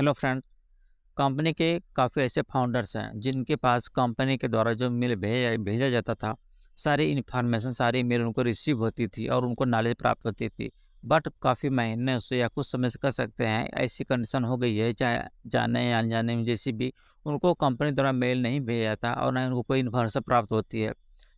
Hello friend. Company के काफ़ी ऐसे फाउंडर्स हैं जिनके पास कंपनी के द्वारा जो मेल भेजा भेजा जाता था, सारी इन्फॉर्मेशन सारी मेल उनको रिसीव होती थी और उनको नॉलेज प्राप्त होती थी। बट काफ़ी महीने से या कुछ समय से कह सकते हैं ऐसी कंडीशन हो गई है, चाहे जाने या अनजाने में जैसी भी, उनको कंपनी द्वारा मेल नहीं भेजा जाता और ना ही उनको कोई इन्फॉर्मेशन प्राप्त होती है।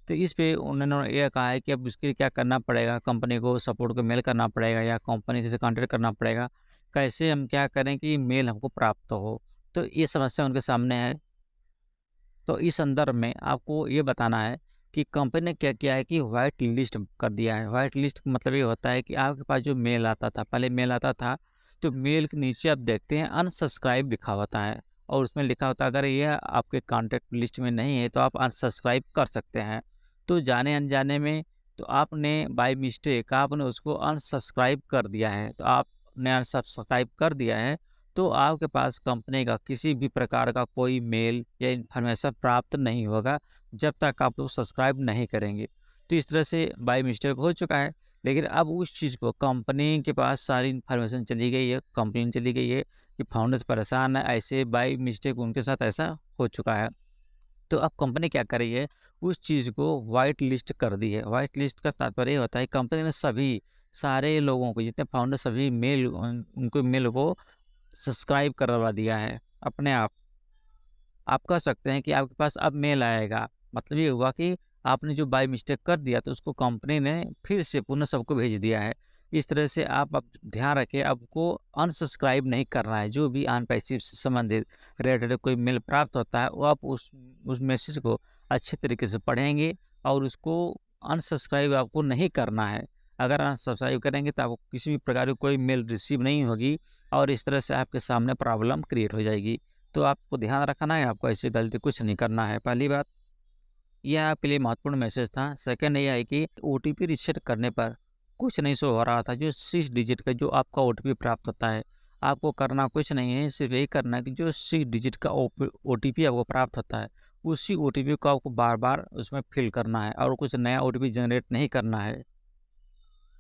तो इस पे उन्होंने ये कहा है कि अब उसके लिए क्या करना पड़ेगा, कंपनी को सपोर्ट को मेल करना पड़ेगा या कंपनी से कॉन्टैक्ट करना पड़ेगा। कैसे हम क्या करें कि मेल हमको प्राप्त हो? तो ये समस्या उनके सामने है। तो इस संदर्भ में आपको ये बताना है कि कंपनी ने क्या किया है कि व्हाइट लिस्ट कर दिया है। व्हाइट लिस्ट का मतलब ये होता है कि आपके पास जो मेल आता था, पहले मेल आता था, तो मेल के नीचे आप देखते हैं अनसब्सक्राइब लिखा होता है और उसमें लिखा होता है अगर ये आपके कॉन्टैक्ट लिस्ट में नहीं है तो आप अनसब्सक्राइब कर सकते हैं। तो जाने अनजाने में तो आपने बाय मिस्टेक आपने उसको अनसब्सक्राइब कर दिया है। तो आपने अनसब्सक्राइब कर दिया है तो आपके पास कंपनी का किसी भी प्रकार का कोई मेल या इन्फॉर्मेशन प्राप्त नहीं होगा, जब तक आप लोग सब्सक्राइब नहीं करेंगे। तो इस तरह से बाय मिस्टेक हो चुका है, लेकिन अब उस चीज़ को कंपनी के पास सारी इन्फॉर्मेशन चली गई है, कंप्लेन चली गई है कि फाउंडर्स परेशान है, ऐसे बाय मिस्टेक उनके साथ ऐसा हो चुका है। तो अब कंपनी क्या कर रही है, उस चीज़ को व्हाइट लिस्ट कर दी है। व्हाइट लिस्ट का तात्पर्य ये होता है कंपनी ने सभी सारे लोगों को, जितने फाउंडर सभी मेल उनको मेल को सब्सक्राइब करवा दिया है अपने आप। आप कह सकते हैं कि आपके पास अब मेल आएगा। मतलब ये हुआ कि आपने जो बाय मिस्टेक कर दिया तो उसको कंपनी ने फिर से पुनः सबको भेज दिया है। इस तरह से आप अब ध्यान रखें, आपको अनसब्सक्राइब नहीं करना है। जो भी अनपैसिव से संबंधित रिलेटेड कोई मेल प्राप्त होता है, वो आप उस मैसेज को अच्छे तरीके से पढ़ेंगे और उसको अनसब्सक्राइब आपको नहीं करना है। अगर अनसब्सक्राइब करेंगे तो आपको किसी भी प्रकार की कोई मेल रिसीव नहीं होगी और इस तरह से आपके सामने प्रॉब्लम क्रिएट हो जाएगी। तो आपको ध्यान रखना है, आपको ऐसी गलती कुछ नहीं करना है। पहली बात, यह आपके लिए महत्वपूर्ण मैसेज था। सेकंड ये है कि ओटीपी रीसेट करने पर कुछ नहीं शो हो रहा था, जो 6 डिजिट का जो आपका ओटीपी प्राप्त होता है। आपको करना कुछ नहीं है, सिर्फ यही करना है कि जो 6 डिजिट का ओटीपी आपको प्राप्त होता है, उसी ओटीपी को आपको बार-बार उसमें फिल करना है और कुछ नया ओटीपी जनरेट नहीं करना है।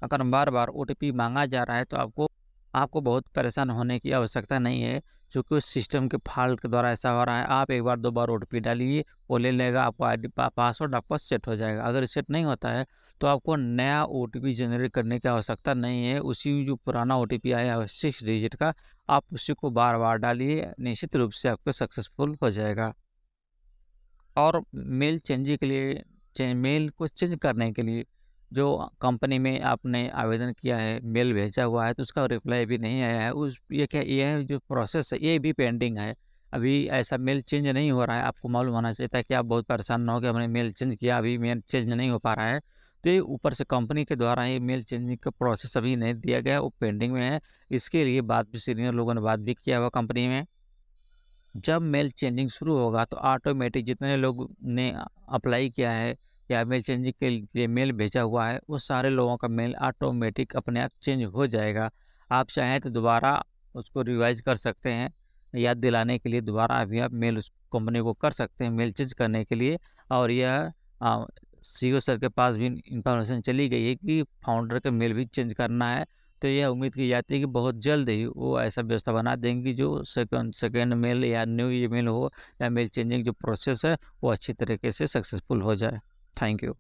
अगर बार-बार ओटीपी माँगा जा रहा है तो आपको आपको बहुत परेशान होने की आवश्यकता नहीं है, चूँकि उस सिस्टम के फ़ॉल्ट के द्वारा ऐसा हो रहा है। आप एक बार 2 बार ओटीपी डालिए, वो ले लेगा, आपको आईडी पासवर्ड आपका सेट हो जाएगा। अगर सेट नहीं होता है, तो आपको नया ओटीपी जनरेट करने की आवश्यकता नहीं है। उसी जो पुराना ओटीपी आया है 6 डिजिट का, आप उसी को बार-बार डालिए, निश्चित रूप से आपका सक्सेसफुल हो जाएगा। और मेल चेंजिंग के लिए मेल को चेंज करने के लिए जो कंपनी में आपने आवेदन किया है, मेल भेजा हुआ है, तो उसका रिप्लाई अभी नहीं आया है। उस ये क्या ये है जो प्रोसेस है, ये भी पेंडिंग है। अभी ऐसा मेल चेंज नहीं हो रहा है, आपको मालूम होना चाहिए ताकि आप बहुत परेशान ना हो कि हमने मेल चेंज किया, अभी मेल चेंज नहीं हो पा रहा है। तो ये ऊपर से कंपनी के द्वारा ये मेल चेंजिंग का प्रोसेस अभी नहीं दिया गया है, वो पेंडिंग में है। इसके लिए बात भी सीनियर लोगों ने बात भी किया हुआ कंपनी में। जब मेल चेंजिंग शुरू होगा तो ऑटोमेटिक जितने लोग ने अप्लाई किया है या मेल चेंजिंग के लिए मेल भेजा हुआ है, वो सारे लोगों का मेल ऑटोमेटिक अपने आप चेंज हो जाएगा। आप चाहें तो दोबारा उसको रिवाइज कर सकते हैं, याद दिलाने के लिए दोबारा अभी आप मेल उस कंपनी को कर सकते हैं मेल चेंज करने के लिए। और यह सीईओ सर के पास भी इंफॉर्मेशन चली गई है कि फाउंडर का मेल भी चेंज करना है। तो यह उम्मीद की जाती है कि बहुत जल्द ही वो ऐसा व्यवस्था बना देंगे जो सेकंड सेकंड मेल या न्यू ईमेल हो या मेल चेंजिंग जो प्रोसेस है वो अच्छी तरीके से सक्सेसफुल हो जाए। Thank you.